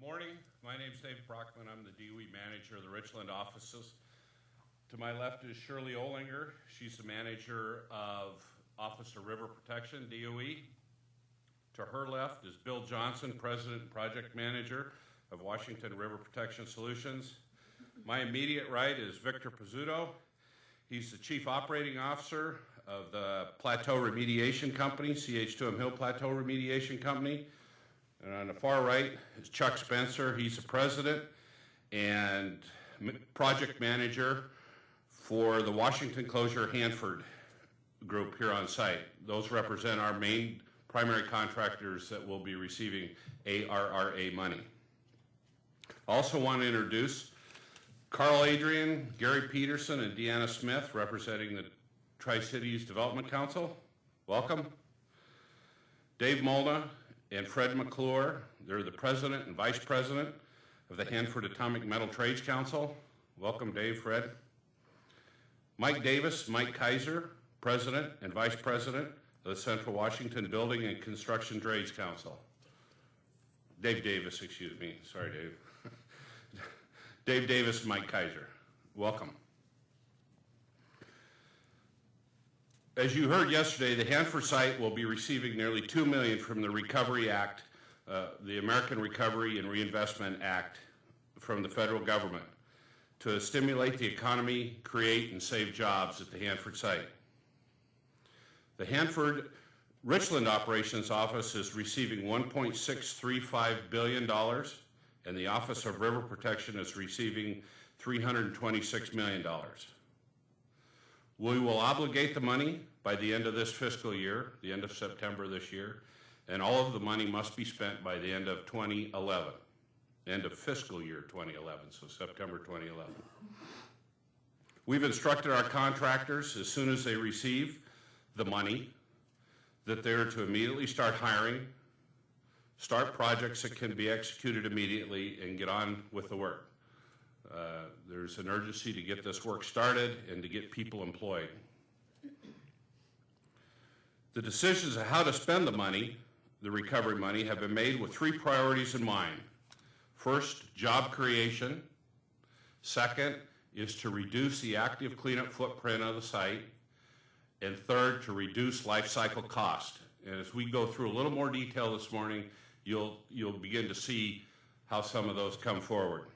Morning. My name is Dave Brockman. I'm the DOE manager of the Richland offices. To my left is Shirley Olinger. She's the manager of Office of River Protection, DOE. To her left is Bill Johnson, president and project manager of Washington River Protection Solutions. My immediate right is Victor Pizzuto. He's the chief operating officer of the Plateau Remediation Company, CH2M Hill Plateau Remediation Company. And on the far right is Chuck Spencer. He's the president and project manager for the Washington Closure Hanford group here on site. Those represent our main primary contractors that will be receiving ARRA money. Also want to introduce Carl Adrian, Gary Peterson, and Deanna Smith, representing the Tri-Cities Development Council. Welcome. Dave Molna and Fred McClure, they're the president and vice president of the Hanford Atomic Metal Trades Council. Welcome, Dave, Fred. Mike Davis, Mike Kaiser, president and vice president of the Central Washington Building and Construction Trades Council. Dave Davis, excuse me. Sorry, Dave. Dave Davis and Mike Kaiser. Welcome. As you heard yesterday, the Hanford site will be receiving nearly $2 million from the Recovery Act, the American Recovery and Reinvestment Act from the federal government to stimulate the economy, create and save jobs at the Hanford site. The Hanford Richland Operations Office is receiving $1.635 billion, and the Office of River Protection is receiving $326 million. We will obligate the money by the end of this fiscal year, the end of September this year, and all of the money must be spent by the end of 2011, end of fiscal year 2011, so September 2011. We've instructed our contractors, as soon as they receive the money, that they're to immediately start hiring, start projects that can be executed immediately, and get on with the work. There's an urgency to get this work started and to get people employed. The decisions of how to spend the money, the recovery money, have been made with three priorities in mind. First, job creation. Second is to reduce the active cleanup footprint of the site. And third, to reduce life cycle cost. And as we go through a little more detail this morning, you'll begin to see how some of those come forward.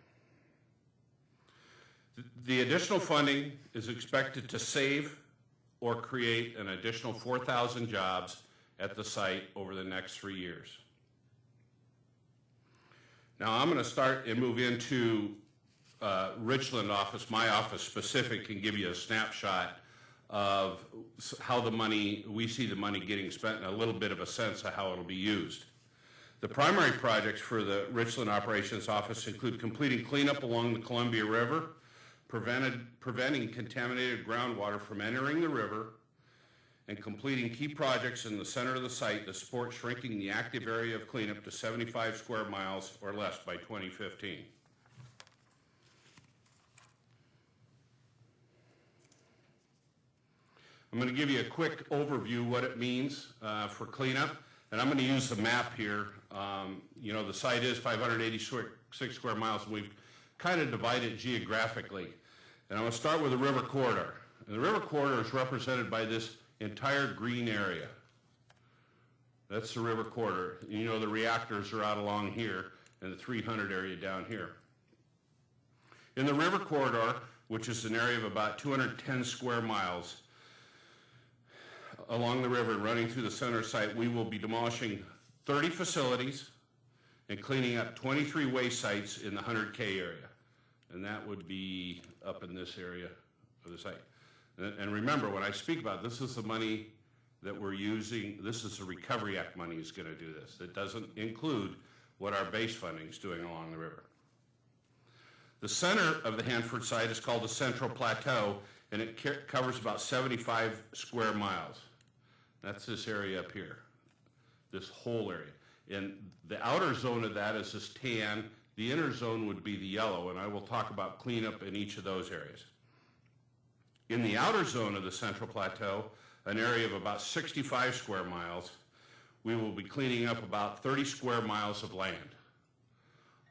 The additional funding is expected to save or create an additional 4,000 jobs at the site over the next 3 years. Now I'm going to start and move into Richland office, my office specific, and give you a snapshot of how the money, we see the money getting spent, and a little bit of a sense of how it'll be used. The primary projects for the Richland Operations Office include completing cleanup along the Columbia River, preventing contaminated groundwater from entering the river, and completing key projects in the center of the site to support shrinking the active area of cleanup to 75 square miles or less by 2015. I'm going to give you a quick overview of what it means for cleanup, and I'm going to use the map here. You know, the site is 586 square miles, and we've kind of divided geographically. And I'm going to start with the river corridor. And the river corridor is represented by this entire green area. That's the river corridor. You know, the reactors are out along here, and the 300 area down here. In the river corridor, which is an area of about 210 square miles along the river running through the center site, we will be demolishing 30 facilities and cleaning up 23 waste sites in the 100K area. And that would be up in this area of the site. And remember, when I speak about this is the money that we're using, this is the Recovery Act money is going to do this. It doesn't include what our base funding is doing along the river. The center of the Hanford site is called the Central Plateau, and it covers about 75 square miles. That's this area up here, this whole area. And the outer zone of that is this tan. The inner zone would be the yellow, and I will talk about cleanup in each of those areas. In the outer zone of the Central Plateau, an area of about 65 square miles, we will be cleaning up about 30 square miles of land.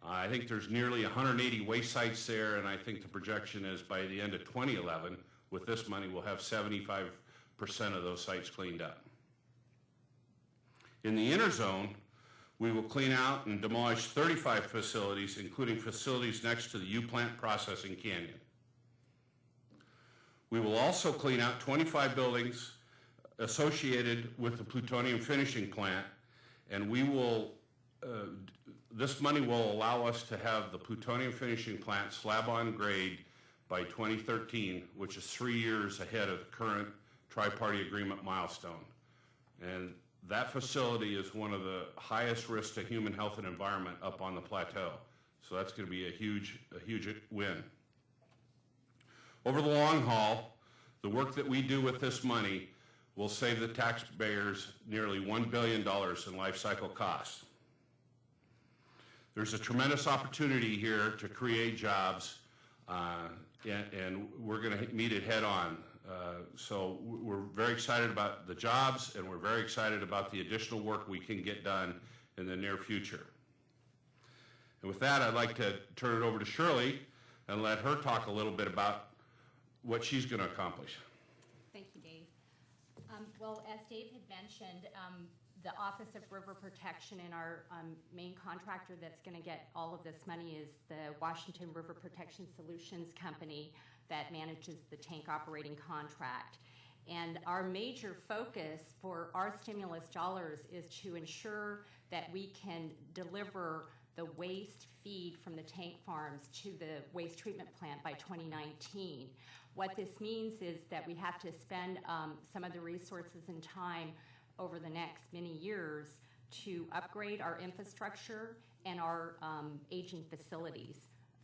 I think there's nearly 180 waste sites there, and I think the projection is by the end of 2011, with this money, we'll have 75% of those sites cleaned up. In the inner zone, we will clean out and demolish 35 facilities, including facilities next to the U-Plant processing canyon. We will also clean out 25 buildings associated with the plutonium finishing plant, and we will, this money will allow us to have the plutonium finishing plant slab on grade by 2013, which is 3 years ahead of the current tri-party agreement milestone. And that facility is one of the highest risks to human health and environment up on the plateau. So that's going to be a huge win. Over the long haul, the work that we do with this money will save the taxpayers nearly $1 billion in life cycle costs. There's a tremendous opportunity here to create jobs, and we're going to meet it head on. So we're very excited about the jobs, and we're very excited about the additional work we can get done in the near future. And with that, I'd like to turn it over to Shirley and let her talk a little bit about what she's going to accomplish. Thank you, Dave. Well, as Dave had mentioned, the Office of River Protection and our main contractor that's going to get all of this money is the Washington River Protection Solutions Company that manages the tank operating contract. And our major focus for our stimulus dollars is to ensure that we can deliver the waste feed from the tank farms to the waste treatment plant by 2019. What this means is that we have to spend some of the resources and time over the next many years to upgrade our infrastructure and our aging facilities.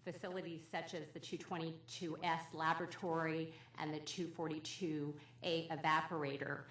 Facilities such as the 222S laboratory and the 242A evaporator.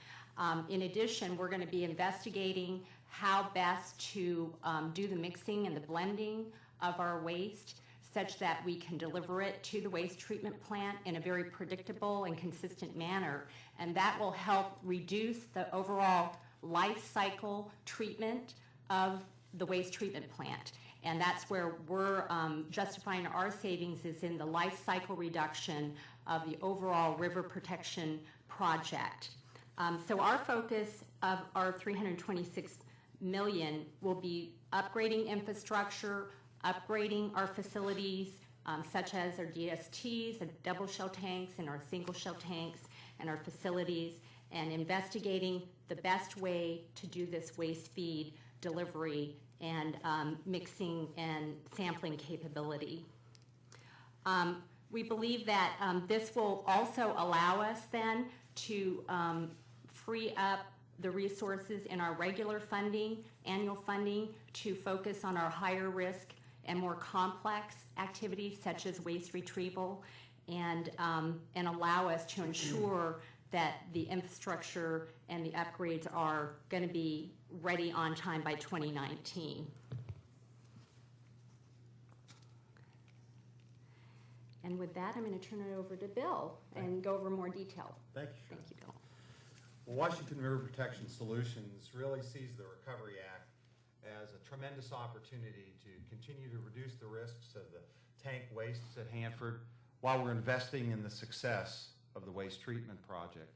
In addition, we're going to be investigating how best to do the mixing and the blending of our waste such that we can deliver it to the waste treatment plant in a very predictable and consistent manner. And that will help reduce the overall life cycle treatment of the waste treatment plant. And that's where we're justifying our savings is in the life cycle reduction of the overall river protection project. So our focus of our $326 million will be upgrading infrastructure, upgrading our facilities, such as our DSTs, our double shell tanks, and our single shell tanks, and our facilities, and investigating the best way to do this waste feed delivery and mixing and sampling capability. We believe that this will also allow us then to free up the resources in our regular funding, annual funding, to focus on our higher risk and more complex activities such as waste retrieval, and allow us to ensure that the infrastructure and the upgrades are going to be ready on time by 2019. And with that, I'm going to turn it over to Bill and go over more detail. Thank you, Sharon. Thank you, Bill. Well, Washington River Protection Solutions really sees the Recovery Act as a tremendous opportunity to continue to reduce the risks of the tank wastes at Hanford while we're investing in the success of the waste treatment project.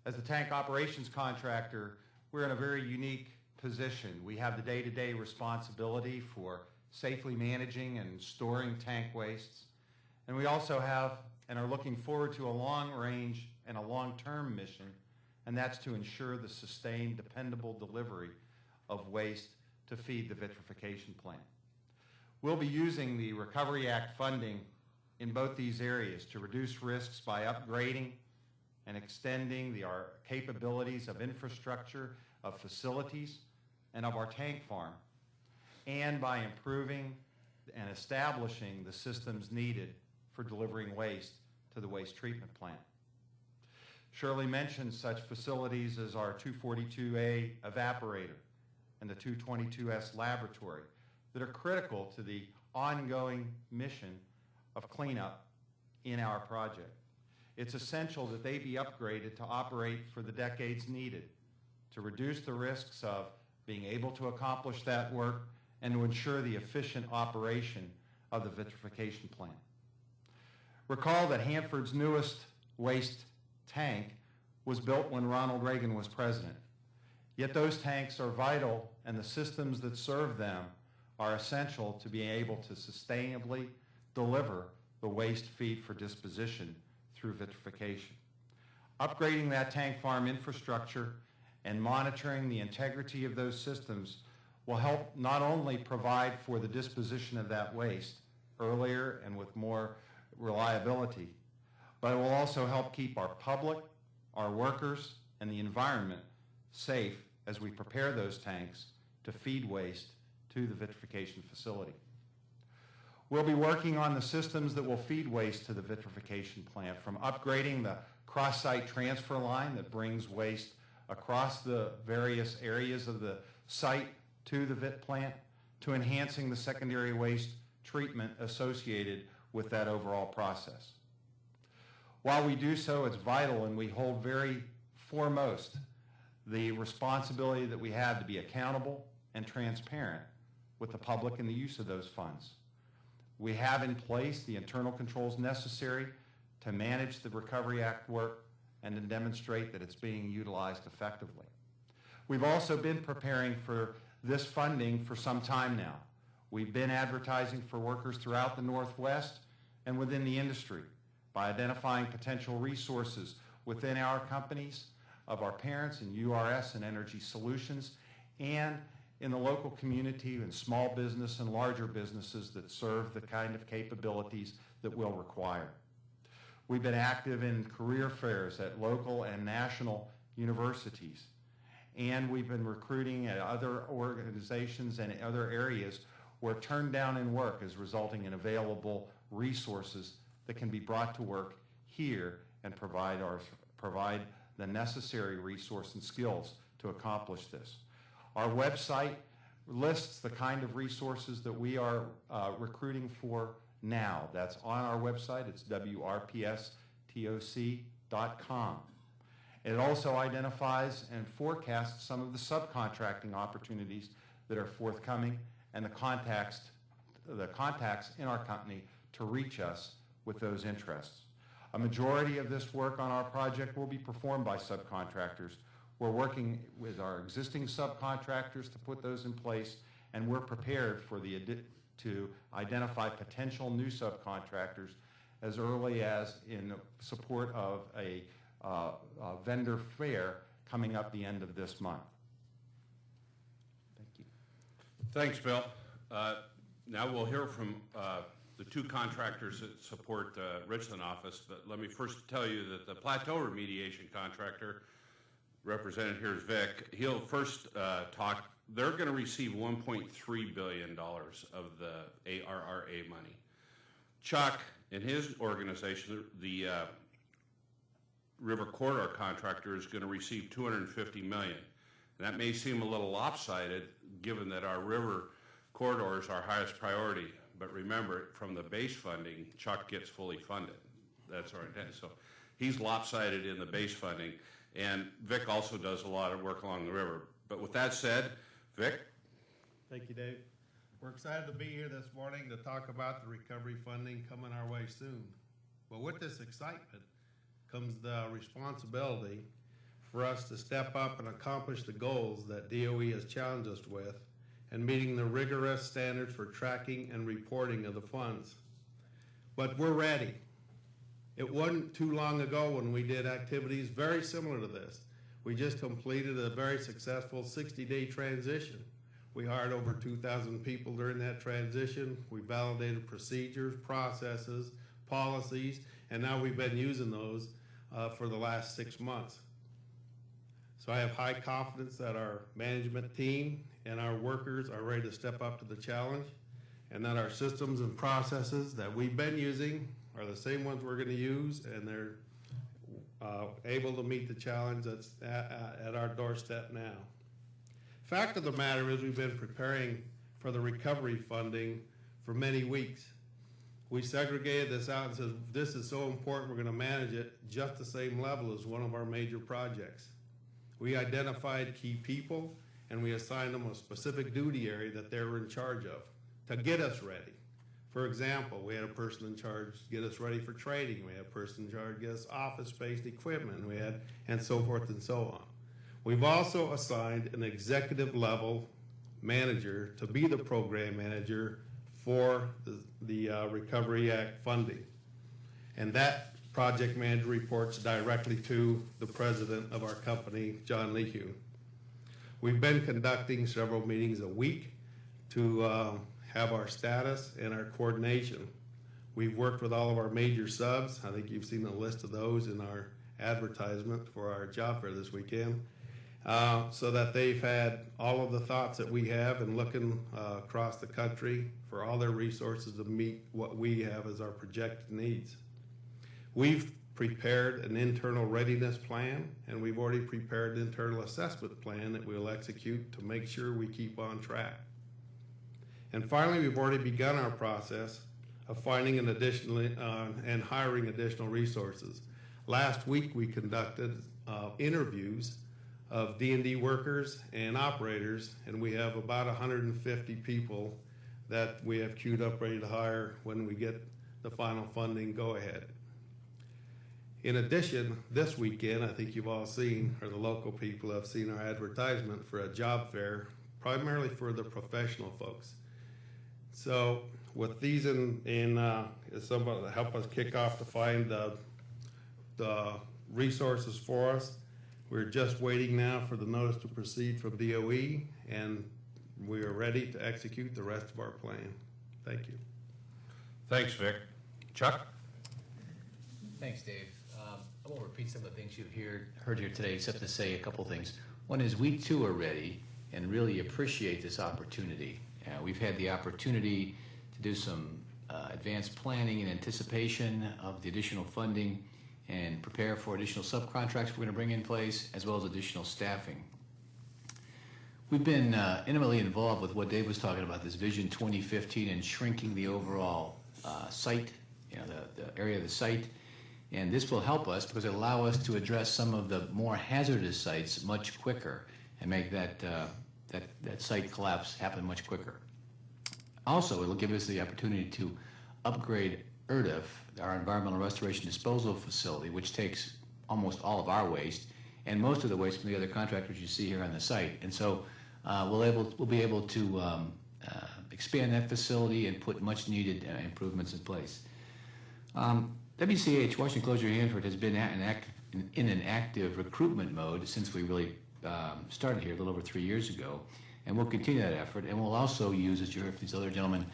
As the tank operations contractor, we're in a very unique position. We have the day-to-day responsibility for safely managing and storing tank wastes. And we also have and are looking forward to a long-range and a long-term mission, and that's to ensure the sustained, dependable delivery of waste to feed the vitrification plant. We'll be using the Recovery Act funding in both these areas to reduce risks by upgrading and extending our capabilities of infrastructure, of facilities, and of our tank farm, and by improving and establishing the systems needed for delivering waste to the waste treatment plant. Shirley mentioned such facilities as our 242A evaporator and the 222S laboratory that are critical to the ongoing mission of cleanup in our project. It's essential that they be upgraded to operate for the decades needed to reduce the risks of being able to accomplish that work and to ensure the efficient operation of the vitrification plant. Recall that Hanford's newest waste tank was built when Ronald Reagan was president. Yet those tanks are vital, and the systems that serve them are essential to being able to sustainably deliver the waste feed for disposition through vitrification. Upgrading that tank farm infrastructure and monitoring the integrity of those systems will help not only provide for the disposition of that waste earlier and with more reliability, but it will also help keep our public, our workers, and the environment safe as we prepare those tanks to feed waste to the vitrification facility. We'll be working on the systems that will feed waste to the vitrification plant, from upgrading the cross-site transfer line that brings waste across the various areas of the site to the vit plant, to enhancing the secondary waste treatment associated with that overall process. While we do so, it's vital, and we hold very foremost the responsibility that we have to be accountable and transparent with the public in the use of those funds. We have in place the internal controls necessary to manage the Recovery Act work and to demonstrate that it's being utilized effectively. We've also been preparing for this funding for some time now. We've been advertising for workers throughout the Northwest and within the industry by identifying potential resources within our companies of our parents in URS and Energy Solutions, and in the local community and small business and larger businesses that serve the kind of capabilities that we'll require. We've been active in career fairs at local and national universities, and we've been recruiting at other organizations and other areas where turn down in work is resulting in available resources that can be brought to work here and provide the necessary resource and skills to accomplish this. Our website lists the kind of resources that we are recruiting for now. That's on our website. It's wrpstoc.com. It also identifies and forecasts some of the subcontracting opportunities that are forthcoming and the contacts in our company to reach us with those interests. A majority of this work on our project will be performed by subcontractors. We're working with our existing subcontractors to put those in place, and we're prepared to identify potential new subcontractors as early as in support of a vendor fair coming up the end of this month. Thank you. Thanks, Bill. Now we'll hear from the two contractors that support the Richland office, but let me first tell you that the plateau remediation contractor, represented here is Vic, he'll first talk. They're going to receive $1.3 billion of the ARRA money. Chuck and his organization, the River Corridor contractor, is going to receive $250 million. And that may seem a little lopsided given that our river corridor is our highest priority. But remember, from the base funding, Chuck gets fully funded. That's our intent. So he's lopsided in the base funding. And Vic also does a lot of work along the river. But with that said, Vic? Thank you, Dave. We're excited to be here this morning to talk about the recovery funding coming our way soon. But with this excitement comes the responsibility for us to step up and accomplish the goals that DOE has challenged us with, and meeting the rigorous standards for tracking and reporting of the funds. But we're ready. It wasn't too long ago when we did activities very similar to this. We just completed a very successful 60-day transition. We hired over 2,000 people during that transition. We validated procedures, processes, policies, and now we've been using those for the last 6 months. So I have high confidence that our management team and our workers are ready to step up to the challenge, and that our systems and processes that we've been using are the same ones we're going to use, and they're able to meet the challenge that's at our doorstep now. Fact of the matter is, we've been preparing for the recovery funding for many weeks. We segregated this out and said, this is so important, we're going to manage it just the same level as one of our major projects. We identified key people and we assigned them a specific duty area that they were in charge of to get us ready. For example, we had a person in charge to get us ready for trading. We had a person in charge to get us office-based equipment. We had, and so forth and so on. We've also assigned an executive level manager to be the program manager for the Recovery Act funding. And that project manager reports directly to the president of our company, John Lehue. We've been conducting several meetings a week to have our status and our coordination. We've worked with all of our major subs. I think you've seen a list of those in our advertisement for our job fair this weekend, so that they've had all of the thoughts that we have and looking across the country for all their resources to meet what we have as our projected needs. We've prepared an internal readiness plan, and we've already prepared an internal assessment plan that we'll execute to make sure we keep on track. And finally, we've already begun our process of finding an additional and hiring additional resources. Last week, we conducted interviews of D&D workers and operators, and we have about 150 people that we have queued up ready to hire when we get the final funding go-ahead. In addition, this weekend, I think you've all seen, or the local people have seen our advertisement for a job fair, primarily for the professional folks. So with these is somebody to help us kick off to find the resources for us. We're just waiting now for the notice to proceed from DOE, and we are ready to execute the rest of our plan. Thank you. Thanks, Vic. Chuck? Thanks, Dave. I won't repeat some of the things you've heard here today, except to say a couple things. One is we too are ready and really appreciate this opportunity. We've had the opportunity to do some advanced planning in anticipation of the additional funding and prepare for additional subcontracts we're going to bring in place, as well as additional staffing. We've been intimately involved with what Dave was talking about, this Vision 2015 and shrinking the overall site, the area of the site. And this will help us because it'll allow us to address some of the more hazardous sites much quicker and make that site collapse happen much quicker. Also, it'll give us the opportunity to upgrade ERDF, our Environmental Restoration Disposal Facility, which takes almost all of our waste and most of the waste from the other contractors you see here on the site. And so we'll be able to expand that facility and put much needed improvements in place. WCH, Washington Closure Hanford, has been in an active recruitment mode since we really started here a little over 3 years ago, and we'll continue that effort. And we'll also use, as you heard from these other gentlemen,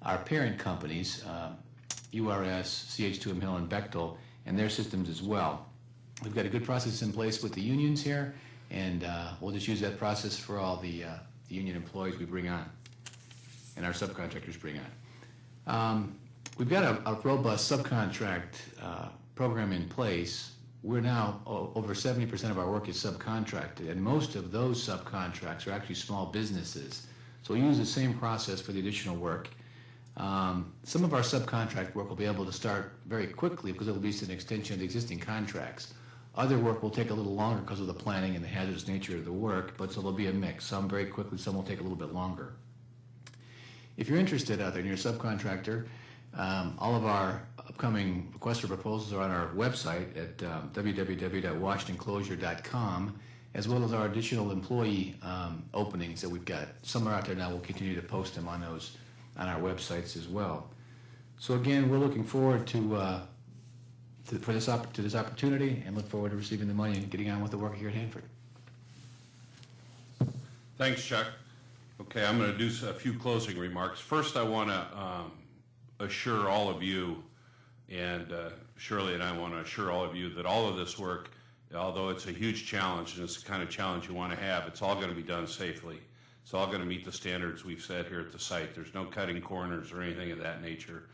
our parent companies, URS, CH2M Hill, and Bechtel, and their systems as well. We've got a good process in place with the unions here, and we'll just use that process for all the union employees we bring on and our subcontractors bring on. We've got a robust subcontract program in place. We're now over 70% of our work is subcontracted, and most of those subcontracts are actually small businesses. So we use the same process for the additional work. Some of our subcontract work will be able to start very quickly because it'll be an extension of the existing contracts. Other work will take a little longer because of the planning and the hazardous nature of the work, but so there'll be a mix. Some very quickly, some will take a little bit longer. If you're interested out there and you're a subcontractor, all of our upcoming requests for proposals are on our website at www.washingtonclosure.com, as well as our additional employee openings that we've got. Some are out there now. We'll continue to post them on our websites as well. So again, we're looking forward to this opportunity and look forward to receiving the money and getting on with the work here at Hanford. Thanks, Chuck. Okay, I'm going to do a few closing remarks. First, I want to assure all of you, and Shirley and I want to assure all of you that all of this work, although it's a huge challenge and it's the kind of challenge you want to have, it's all going to be done safely. It's all going to meet the standards we've set here at the site. There's no cutting corners or anything of that nature.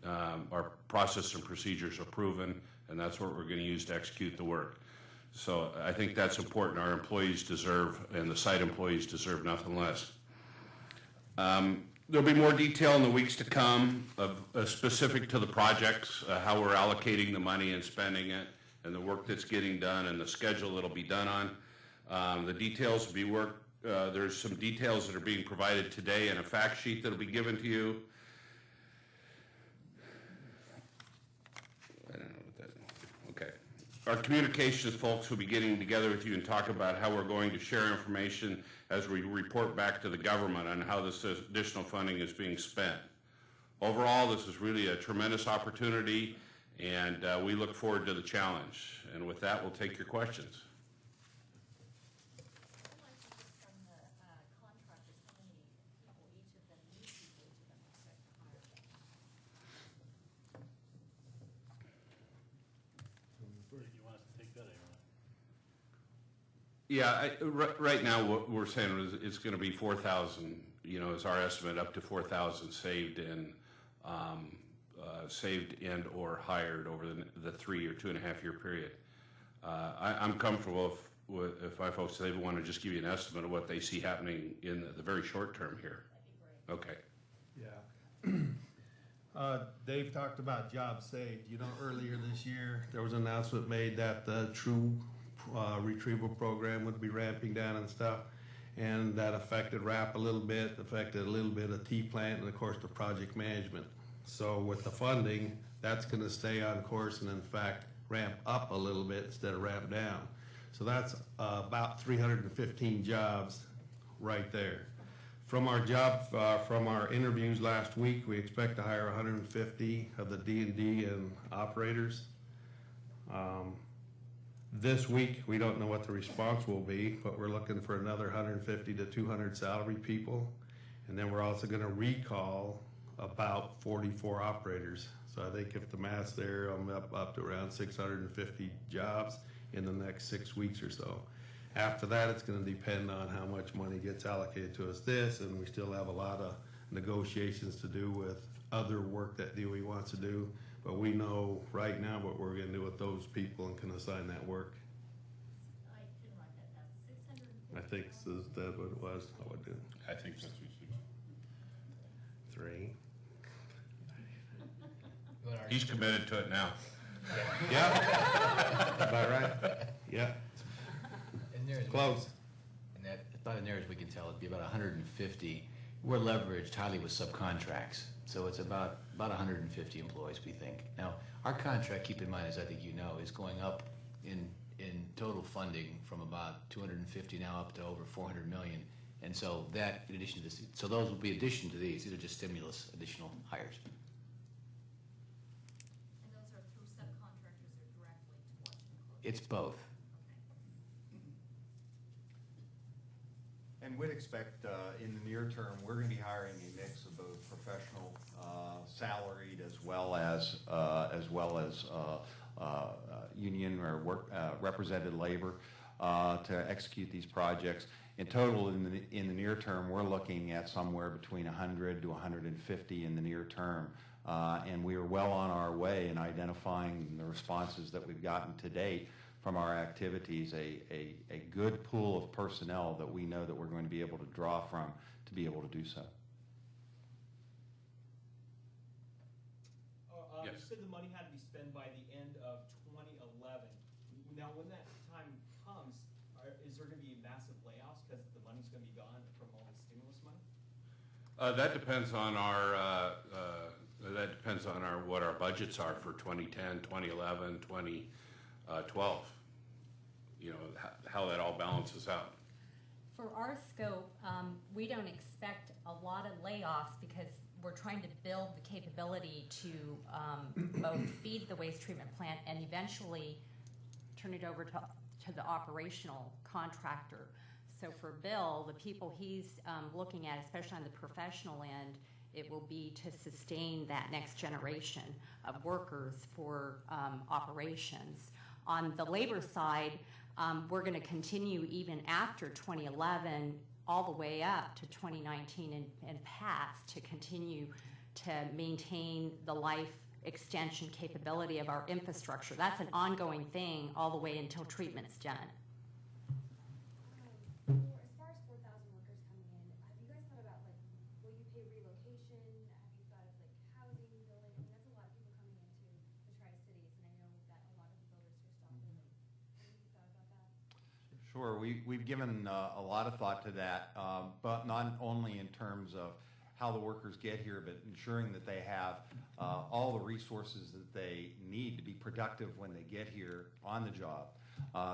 Our process and procedures are proven, and that's what we're going to use to execute the work. So I think that's important. Our employees deserve, and the site employees deserve nothing less. There'll be more detail in the weeks to come specific to the projects, how we're allocating the money and spending it, and the work that's getting done and the schedule that'll be done on. The details will be worked there's some details that are being provided today and a fact sheet that'll be given to you. I don't know what that is. Okay. Our communications folks will be getting together with you and talk about how we're going to share information as we report back to the government on how this additional funding is being spent. Overall, this is really a tremendous opportunity, and we look forward to the challenge. And with that, we'll take your questions. From the contractors, how many people each of them, new people each of them expect to hire? You want us to take that, ARRA? Yeah, right now what we're saying is it's going to be 4,000, is our estimate, up to 4,000 saved and or hired over the 3 or 2.5 year period. I'm comfortable if my folks, they want to just give you an estimate of what they see happening in the very short term here. That'd be great. Okay. Yeah. Dave talked about jobs saved. Earlier this year, there was an announcement made that the true retrieval program would be ramping down and stuff. And that affected RAP a little bit, affected a little bit of T-Plant, and of course the project management. So with the funding, that's going to stay on course and in fact ramp up a little bit instead of ramp down. So that's about 315 jobs right there. From our interviews last week, we expect to hire 150 of the D&D and operators. This week, we don't know what the response will be, but we're looking for another 150 to 200 salary people. And then we're also going to recall about 44 operators. So I think if the math's there, I'm up to around 650 jobs in the next 6 weeks or so. After that, it's going to depend on how much money gets allocated to us and we still have a lot of negotiations to do with other work that DOE wants to do. But we know right now what we're going to do with those people and can assign that work. I can write that down, 650. I think is that what it was? I would do I think that's what you 3. He's committed to it now. Yeah. About right? Yeah. And there's Close. And that, about in there, as we can tell, it'd be about 150. We're leveraged highly with subcontracts, so it's about 150 employees, we think. Now, our contract, keep in mind, as I think you know, is going up in total funding from about 250 now up to over 400 million. And so that, in addition to this, so those will be addition to these. These are just stimulus, additional hires. And those are through subcontractors or directly to Washington Close? It's both. And we'd expect in the near term, we're going to be hiring a mix of both professional, salaried, as well as union or represented labor to execute these projects. In total, in the near term, we're looking at somewhere between 100 to 150 in the near term. And we are well on our way in identifying the responses that we've gotten to date from our activities, a good pool of personnel that we know that we're going to be able to draw from to be able to do so. Yes. You said the money had to be spent by the end of 2011. Now, when that time comes, is there going to be massive layoffs because the money's going to be gone from all the stimulus money? That depends on what our budgets are for 2010, 2011, 2012. How that all balances out. For our scope, we don't expect a lot of layoffs because we're trying to build the capability to both feed the waste treatment plant and eventually turn it over to the operational contractor. So for Bill, the people he's looking at, especially on the professional end, it will be to sustain that next generation of workers for operations. On the labor side, we're going to continue even after 2011 all the way up to 2019 and past to continue to maintain the life extension capability of our infrastructure. That's an ongoing thing all the way until treatment's done. As far as 4,000 workers coming in, have you guys thought about, will you pay relocation? Have you thought of, housing, building? I mean, that's a lot of people coming into the Tri-Cities, and I know that a lot of the builders here stop living. Have you thought about that? Sure, we've given a lot of thought to that, but not only in terms of how the workers get here, but ensuring that they have all the resources that they need to be productive when they get here on the job.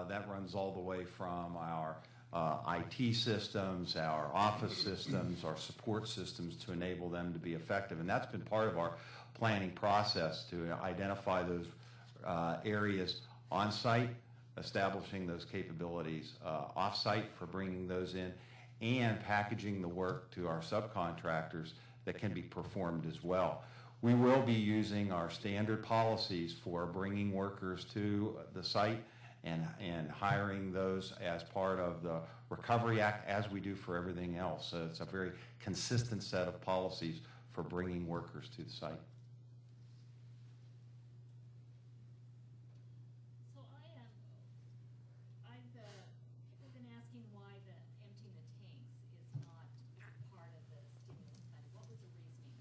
That runs all the way from our IT systems, our office systems, our support systems to enable them to be effective. And that's been part of our planning process, to identify those areas on site, establishing those capabilities off site for bringing those in, and packaging the work to our subcontractors that can be performed as well. We will be using our standard policies for bringing workers to the site and hiring those as part of the Recovery Act, as we do for everything else. So it's a very consistent set of policies for bringing workers to the site. So I've been asking why the emptying the tanks is not part of the stimulus fund. What was the reasoning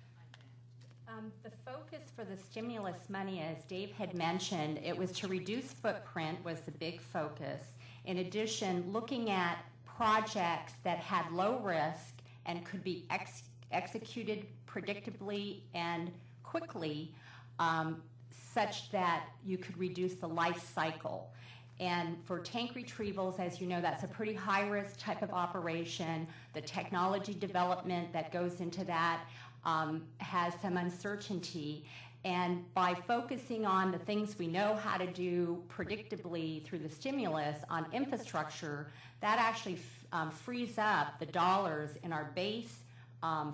behind that? The focus for the stimulus money, as Dave had mentioned, it was to reduce footprint was the big focus. In addition, looking at projects that had low risk and could be executed predictably and quickly, such that you could reduce the life cycle. And for tank retrievals, as you know, that's a pretty high-risk type of operation. The technology development that goes into that has some uncertainty. And by focusing on the things we know how to do predictably through the stimulus on infrastructure, that actually frees up the dollars in our base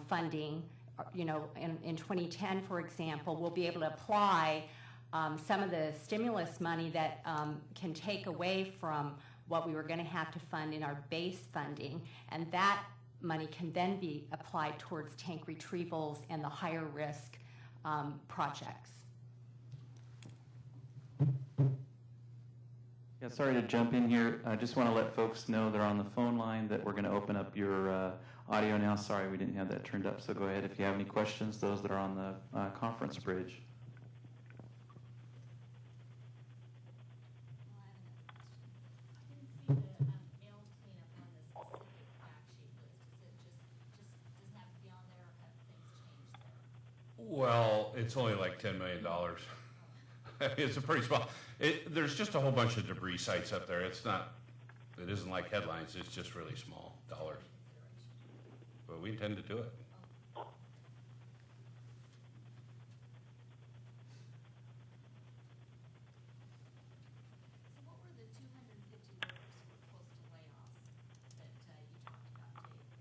funding. You know, in 2010, for example, we'll be able to apply some of the stimulus money that can take away from what we were going to have to fund in our base funding, and that money can then be applied towards tank retrievals and the higher risk projects. Yeah, sorry to jump in here. I just want to let folks know they're on the phone line that we're going to open up your audio now. Sorry we didn't have that turned up, so go ahead if you have any questions, those that are on the conference bridge. Well, I have another question. I didn't see the mail cleanup on the specific fact sheet list. Is it just doesn't have to be on there, or have things changed there? Well, it's only like $10 million. It's a pretty small, there's just a whole bunch of debris sites up there. It isn't like headlines, it's just really small dollars. But we intend to do it. So what were the 250 workers who were close to layoffs that you talked about, Dave,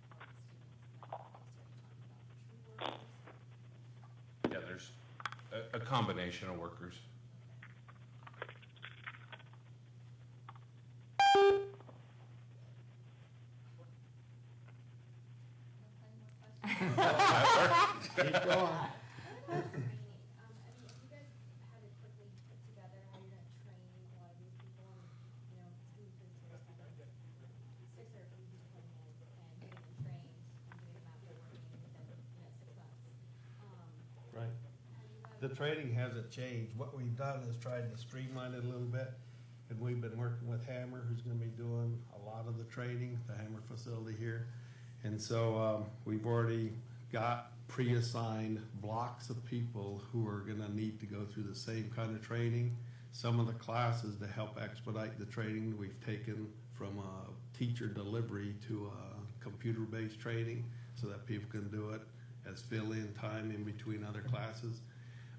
before the stimulus money? So are you talking about the true workers? Yeah, there's a combination of workers. No plenty more questions? Keep going. Training, have you guys had it quickly put together how you're gonna train a lot of these people and, you know, it's gonna be pretty serious, like 6 or 8 people coming in and getting them trained and getting them out there working within, 6 months. Right. Have you had? The training hasn't changed. What we've done is tried to streamline it a little bit. And we've been working with Hammer, who's gonna be doing a lot of the training, the Hammer facility here. And so we've already got pre-assigned blocks of people who are gonna need to go through the same kind of training. Some of the classes to help expedite the training we've taken from teacher delivery to computer-based training so that people can do it as fill-in time in between other classes.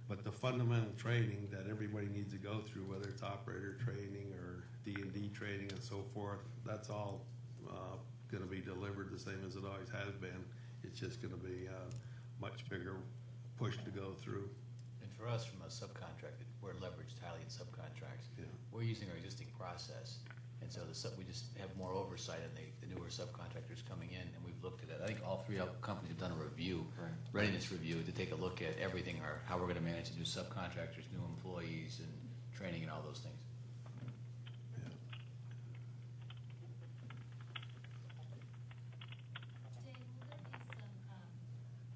But the fundamental training that everybody needs to go through, whether it's operator training or D&D training and so forth, that's all going to be delivered the same as it always has been. It's just going to be a much bigger push to go through. And for us, from a subcontract, we're leveraged highly in subcontracts. Yeah. We're using our existing process, and so we just have more oversight on the newer subcontractors coming in, and we've looked at it. I think all three companies have done a review, Right. readiness review, to take a look at everything, or how we're going to manage the new subcontractors, new employees, and training and all those things. Dave, will there be some,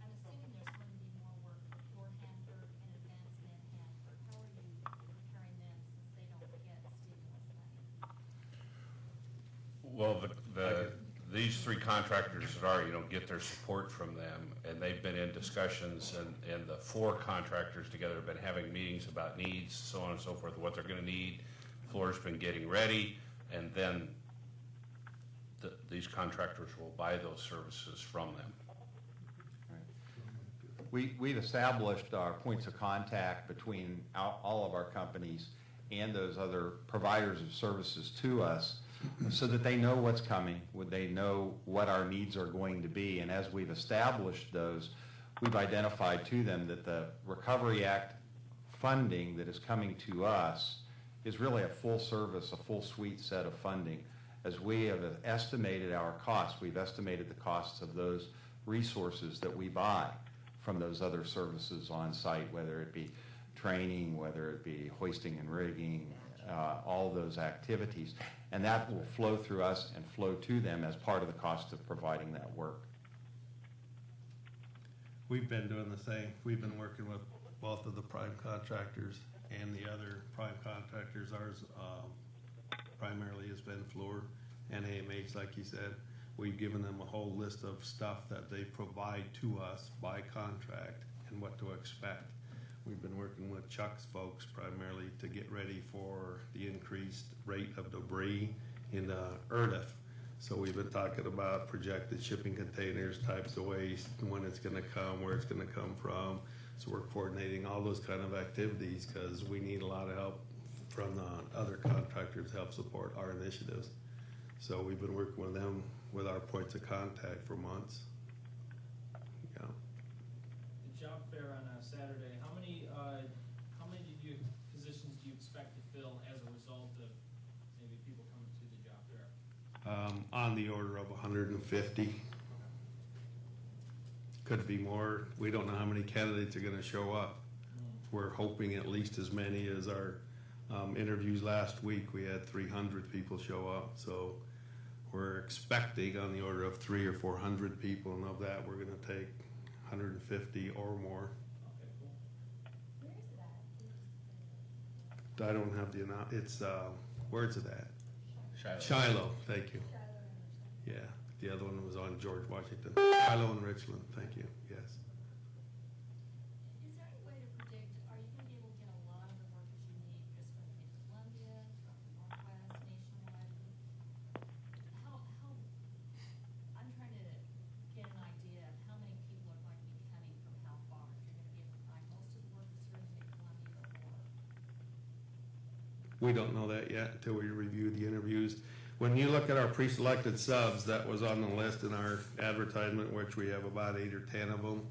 I'm assuming there's going to be more work for Hanford and Advancement Hanford. How are you preparing them since they don't get stimulus money? Well, these three contractors that are, get their support from them, and they've been in discussions, and the four contractors together have been having meetings about needs, so on and so forth, what they're gonna need. Floor's been getting ready, and then these contractors will buy those services from them. We've established our points of contact between all of our companies and those other providers of services to us so that they know what's coming, they know what our needs are going to be. And as we've established those, we've identified to them that the Recovery Act funding that is coming to us is really a full service, a full suite set of funding. As we have estimated our costs, we've estimated the costs of those resources that we buy from those other services on site, whether it be training, whether it be hoisting and rigging, all those activities. And that will flow through us and flow to them as part of the cost of providing that work. We've been doing the same. We've been working with both of the prime contractors and the other prime contractors. Ours primarily has been Fluor and AMH, like you said. We've given them a whole list of stuff that they provide to us by contract and what to expect. We've been working with Chuck's folks primarily to get ready for the increased rate of debris in ERDF. So we've been talking about projected shipping containers, types of waste, when it's gonna come, where it's gonna come from. So we're coordinating all those kind of activities because we need a lot of help from the other contractors to help support our initiatives. So we've been working with them with our points of contact for months. Yeah. The job fair on Saturday, how many positions do you expect to fill as a result of maybe people coming to the job fair? On the order of 150. Could be more. We don't know how many candidates are going to show up. We're hoping at least as many as our interviews last week. We had 300 people show up. So we're expecting on the order of 300 or 400 people, and of that we're going to take 150 or more. Okay, cool. Where is it at? I don't have the amount. It's where's it at? Shiloh. Shiloh. Thank you. Charlotte and Richmond. Yeah, the other one was on George Washington. Shiloh and Richland. Thank you. Yes. Is there any way to predict, are you gonna be able to get a lot of the workers you need just from Columbia, from Northwest, nationwide? I'm trying to get an idea of how many people are going to be coming from how far. If you're gonna be able to find most of the workers here in Columbia or more. We don't know that yet until we review the interviews. When you look at our pre-selected subs, that was on the list in our advertisement, which we have about 8 or 10 of them.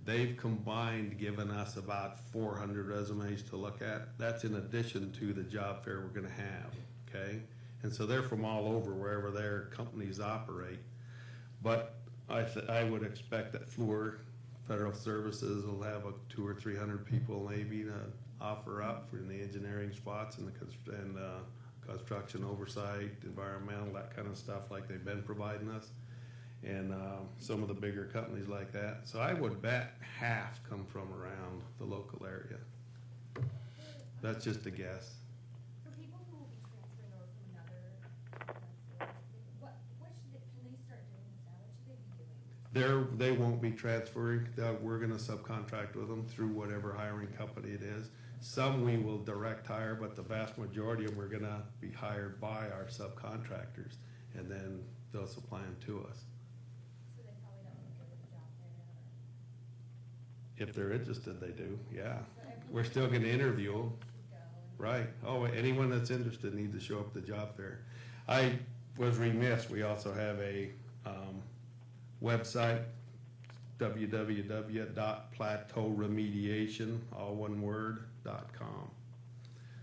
They've combined given us about 400 resumes to look at. That's in addition to the job fair we're gonna have, okay? And so they're from all over, wherever their companies operate. But I would expect that Fluor Federal Services will have 200 or 300 people maybe to offer up for the engineering spots and the construction oversight, environmental, that kind of stuff like they've been providing us. And some of the bigger companies like that. So I would bet half come from around the local area. That's just a guess. For people who will be transferring over from another, can they start doing this now? What should they be doing? They won't be transferring. We're going to subcontract with them through whatever hiring company it is. Some we will direct hire, but the vast majority of them are going to be hired by our subcontractors, and then they'll supply them to us. So they probably don't want to go to the job fair. If they're interested, they do, yeah. So everyone We're still going to interview them. should go and- Right. Oh, anyone that's interested needs to show up at the job fair. I was remiss, we also have a website, www.plateauremediation, all one word, .com.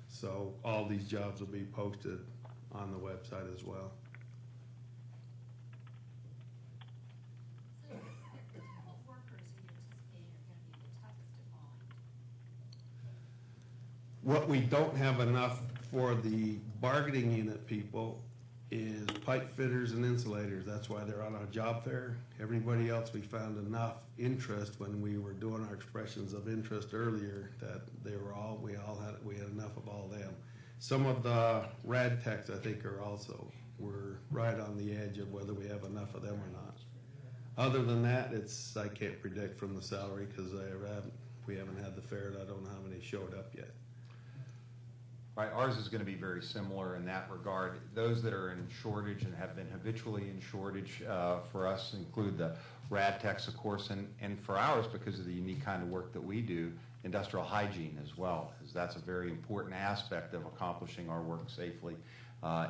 So all these jobs will be posted on the website as well. So what workers are you anticipating are gonna be the toughest to find? What we don't have enough for the bargaining unit people is pipe fitters and insulators. That's why they're on our job fair. Everybody else, we found enough interest when we were doing our expressions of interest earlier that we had enough of all them. Some of the rad techs, I think, are also we're right on the edge of whether we have enough of them or not. Other than that, I can't predict from the salary because we haven't had the fair, and I don't know how many showed up yet. Right, ours is going to be very similar in that regard. Those that are in shortage and have been habitually in shortage for us include the rad techs, of course, and for ours, because of the unique kind of work that we do, industrial hygiene as well, because that's a very important aspect of accomplishing our work safely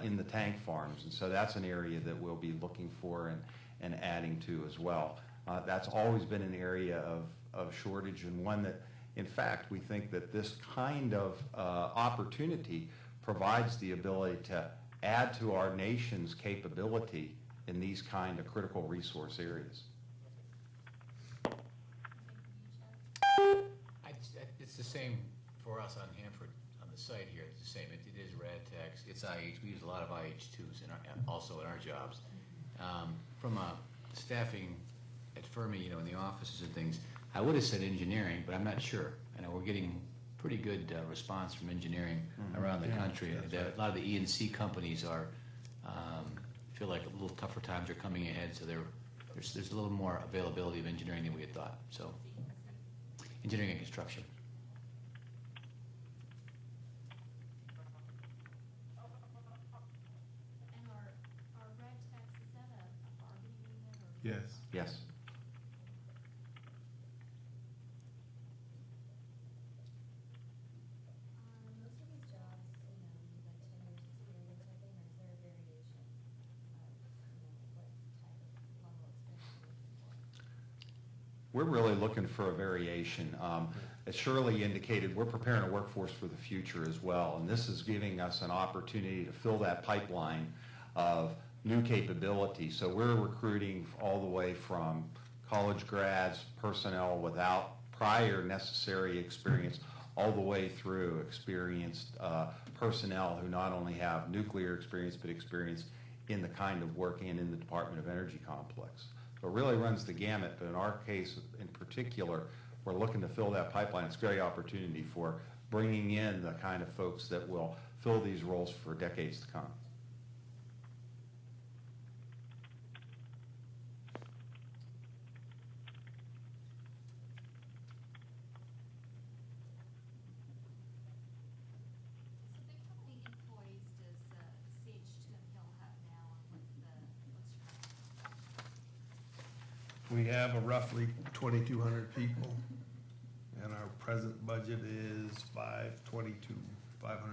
in the tank farms. And so that's an area that we'll be looking for and adding to as well. That's always been an area of shortage, and one that, in fact, we think that this kind of opportunity provides the ability to add to our nation's capability in these kind of critical resource areas. It's the same for us on Hanford, on the site here. It's the same. It is rad techs. It's IH. We use a lot of IH2s also in our jobs. From a staffing at Fermi, in the offices and things, I would have said engineering, but I'm not sure. I know we're getting pretty good response from engineering around the country. A lot of the E&C companies feel like a little tougher times are coming ahead, so there's a little more availability of engineering than we had thought. So, engineering and construction. And our red tax, is that a bargaining unit or? Yes. Yes. Most of these jobs, you know, need like 10 years experience, I think, or is there a variation of, what type of level of experience you're looking for? We're really looking for a variation. As Shirley indicated, we're preparing a workforce for the future as well, and this is giving us an opportunity to fill that pipeline of new capability. So we're recruiting all the way from college grads, personnel without prior necessary experience, all the way through experienced personnel who not only have nuclear experience, but experience in the kind of work and in the Department of Energy complex. So it really runs the gamut, but in our case in particular, we're looking to fill that pipeline. It's a great opportunity for bringing in the kind of folks that will fill these roles for decades to come. So think how many employees does CH2 Hill have now, and what's the? We have a roughly 2,200 people, and our present budget is 522 million.